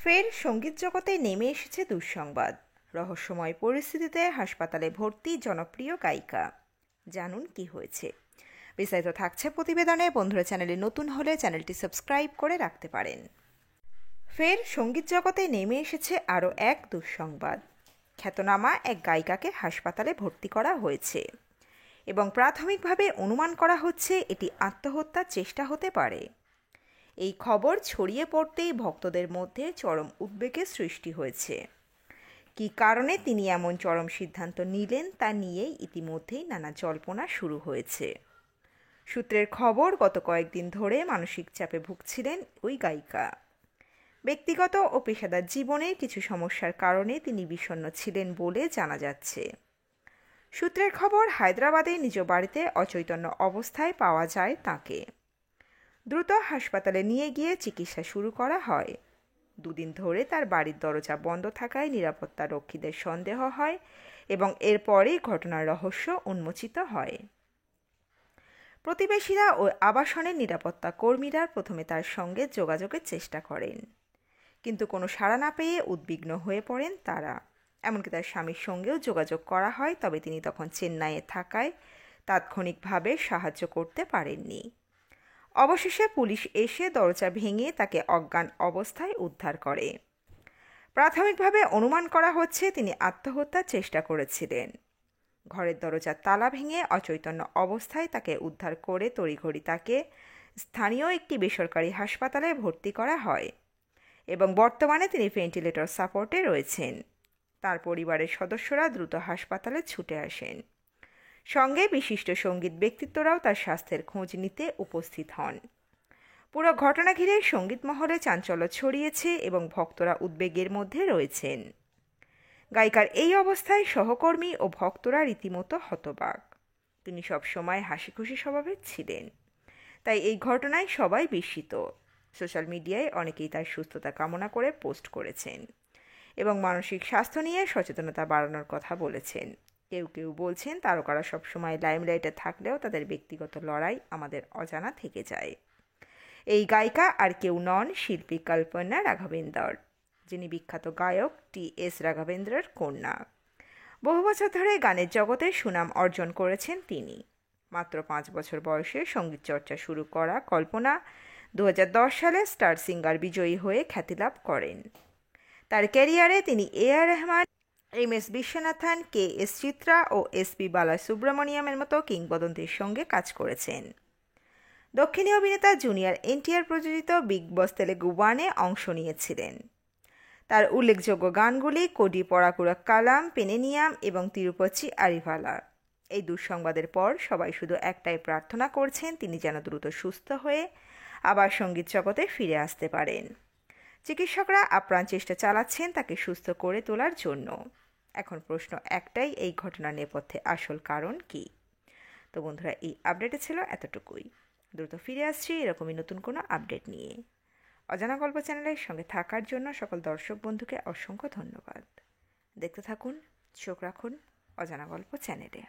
ফের সঙ্গীত জগতে নেমে এসেছে দুঃসংবাদ। রহস্যময় পরিস্থিতিতে হাসপাতালে ভর্তি জনপ্রিয় গায়িকা। জানুন কি হয়েছে। বিস্তারিত থাকছে প্রতিবেদনে। বন্ধুরা, চ্যানেলে নতুন হলে চ্যানেলটি সাবস্ক্রাইব করে রাখতে পারেন। ফের সঙ্গীত জগতে নেমে এসেছে আরও এক দুঃসংবাদ। খ্যাতনামা এক গায়িকাকে হাসপাতালে ভর্তি করা হয়েছে এবং প্রাথমিকভাবে অনুমান করা হচ্ছে এটি আত্মহত্যার চেষ্টা হতে পারে। এই খবর ছড়িয়ে পড়তেই ভক্তদের মধ্যে চরম উদ্বেগের সৃষ্টি হয়েছে। কী কারণে তিনি এমন চরম সিদ্ধান্ত নিলেন তা নিয়েই ইতিমধ্যেই নানা জল্পনা শুরু হয়েছে। সূত্রের খবর, গত কয়েকদিন ধরে মানসিক চাপে ভুগছিলেন ওই গায়িকা। ব্যক্তিগত ও পেশাদার জীবনের কিছু সমস্যার কারণে তিনি বিষণ্ণ ছিলেন বলে জানা যাচ্ছে। সূত্রের খবর, হায়দ্রাবাদে নিজ বাড়িতে অচৈতন্য অবস্থায় পাওয়া যায় তাঁকে। দ্রুত হাসপাতালে নিয়ে গিয়ে চিকিৎসা শুরু করা হয়। দুদিন ধরে তার বাড়ির দরজা বন্ধ থাকায় নিরাপত্তা রক্ষীদের সন্দেহ হয় এবং এরপরেই ঘটনার রহস্য উন্মোচিত হয়। প্রতিবেশীরা ও আবাসনের নিরাপত্তা কর্মীরা প্রথমে তার সঙ্গে যোগাযোগের চেষ্টা করেন, কিন্তু কোনো সাড়া না পেয়ে উদ্বিগ্ন হয়ে পড়েন তারা। এমনকি তার স্বামীর সঙ্গেও যোগাযোগ করা হয়, তবে তিনি তখন চেন্নাইয়ে থাকায় তাৎক্ষণিকভাবে সাহায্য করতে পারেননি। অবশেষে পুলিশ এসে দরজা ভেঙে তাকে অজ্ঞান অবস্থায় উদ্ধার করে। প্রাথমিকভাবে অনুমান করা হচ্ছে তিনি আত্মহত্যার চেষ্টা করেছিলেন। ঘরের দরজার তালা ভেঙে অচৈতন্য অবস্থায় তাকে উদ্ধার করে তড়িঘড়ি তাকে স্থানীয় একটি বেসরকারি হাসপাতালে ভর্তি করা হয় এবং বর্তমানে তিনি ভেন্টিলেটর সাপোর্টে রয়েছেন। তার পরিবারের সদস্যরা দ্রুত হাসপাতালে ছুটে আসেন। সঙ্গে বিশিষ্ট সঙ্গীত ব্যক্তিত্বরাও তার স্বাস্থ্যের খোঁজ নিতে উপস্থিত হন। পুরো ঘটনা ঘিরে সঙ্গীত মহলে চাঞ্চল্য ছড়িয়েছে এবং ভক্তরা উদ্বেগের মধ্যে রয়েছেন। গায়িকার এই অবস্থায় সহকর্মী ও ভক্তরা রীতিমতো হতবাক। তিনি সবসময় হাসিখুশি স্বভাবের ছিলেন, তাই এই ঘটনায় সবাই বিস্মিত। সোশ্যাল মিডিয়ায় অনেকেই তার সুস্থতা কামনা করে পোস্ট করেছেন এবং মানসিক স্বাস্থ্য নিয়ে সচেতনতা বাড়ানোর কথা বলেছেন। কেউ কেউ বলছেন, তারকারা সবসময় লাইমলাইটে থাকলেও তাদের ব্যক্তিগত লড়াই আমাদের অজানা থেকে যায়। এই গায়িকা আর কেউ নন, শিল্পী কল্পনা রাঘবেন্দর, যিনি বিখ্যাত গায়ক টি.এস. রাঘবেন্দ্রের কন্যা। বহু বছর ধরে গানের জগতে সুনাম অর্জন করেছেন তিনি। মাত্র 5 বছর বয়সে সঙ্গীত চর্চা শুরু করা কল্পনা 2010 সালে স্টার সিঙ্গার বিজয়ী হয়ে খ্যাতি লাভ করেন। তার ক্যারিয়ারে তিনি এ.আর. রহমান, এম.এস. বিশ্বনাথন, কে.এস. চিত্রা ও এস.পি. বালাসুব্রমণিয়ামের মতো কিংবদন্তির সঙ্গে কাজ করেছেন। দক্ষিণী অভিনেতা জুনিয়র এনটিআর প্রযোজিত বিগ বস তেলেগু 1-এ অংশ নিয়েছিলেন। তার উল্লেখযোগ্য গানগুলি কোডি পরাকুরা কালাম, পেনেনিয়াম এবং তিরুপচি আরিভালা। এই দুঃসংবাদের পর সবাই শুধু একটাই প্রার্থনা করছেন, তিনি যেন দ্রুত সুস্থ হয়ে আবার সঙ্গীত জগতে ফিরে আসতে পারেন। চিকিৎসকরা আপ্রাণ চেষ্টা চালাচ্ছেন তাকে সুস্থ করে তোলার জন্য। এখন প্রশ্ন একটাই, এই ঘটনার নেপথ্যে আসল কারণ কি? তো বন্ধুরা, এই আপডেটে ছিল এতটুকুই। দ্রুত ফিরে আসছি এরকমই নতুন কোনো আপডেট নিয়ে। অজানা গল্প চ্যানেলের সঙ্গে থাকার জন্য সকল দর্শক বন্ধুকে অসংখ্য ধন্যবাদ। দেখতে থাকুন, চোখ রাখুন অজানা গল্প চ্যানেলে।